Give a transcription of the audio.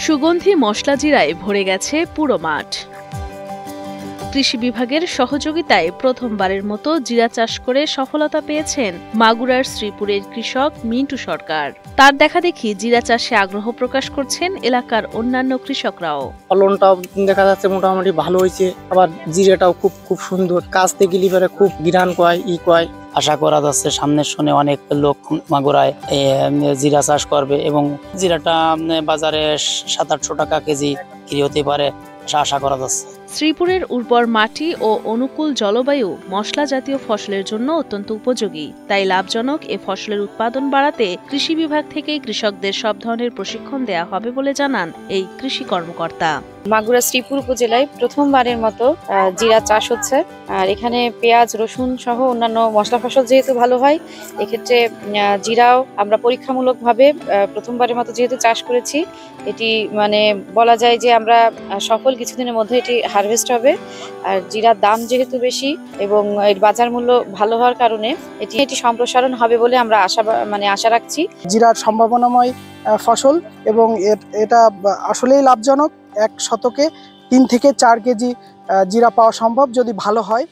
সুগন্ধি মশলা জিরায় ভরে গেছে পুরো মাঠ। কৃষি বিভাগের সহযোগিতায় প্রথমবারের মতো জিরা চাষ করে সফলতা পেয়েছেন মাগুরার শ্রীপুরের কৃষক মিন্টু সরকার। তার দেখাদেখি জিরা চাষে আগ্রহ প্রকাশ করছেন এলাকার অন্যান্য কৃষকরাও। ফলনটাও দেখা যাচ্ছে মোটামুটি ভালো হয়েছে, আবার জিরাটাও খুব সুন্দর, কাছতে গেলে পরে খুব ঘ্রাণ কয়। আশা করা যাচ্ছে সামনের সনে অনেক লোক মাগুরায় জিরা চাষ করবে এবং জিরাটা বাজারে 700-800 টাকা কেজি বিক্রি হতে পারে আশা করা যাচ্ছে। শ্রীপুরের উর্বর মাটি ও অনুকূল জলবায়ু মশলা জাতীয় ফসলের জন্য অত্যন্ত উপযোগী, তাই লাভজনক এ ফসলের উৎপাদন বাড়াতে কৃষি বিভাগ থেকে কৃষকদের সব ধরনের প্রশিক্ষণ দেওয়া হবে বলে জানান এই কৃষি কর্মকর্তা। মাগুরা শ্রীপুর উপজেলায় প্রথমবারের মতো জিরা চাষ হচ্ছে। আর এখানে পেঁয়াজ, রসুন সহ অন্যান্য মশলা ফসল যেহেতু ভালো হয়, এক্ষেত্রে জিরাও আমরা পরীক্ষামূলকভাবে প্রথমবারের মতো যেহেতু চাষ করেছি, এটি মানে বলা যায় যে আমরা সফল। কিছুদিনের মধ্যে এটি হারভেস্ট হবে। আর জিরার দাম যেহেতু বেশি এবং এর বাজার মূল্য ভালো হওয়ার কারণে এটি সম্প্রসারণ হবে বলে আমরা আশা রাখছি। জিরার সম্ভাবনাময় ফসল এবং এটা আসলেই লাভজনক। 1 শতকে 3 থেকে 4 কেজি জিরা পাওয়া সম্ভব যদি ভালো হয়।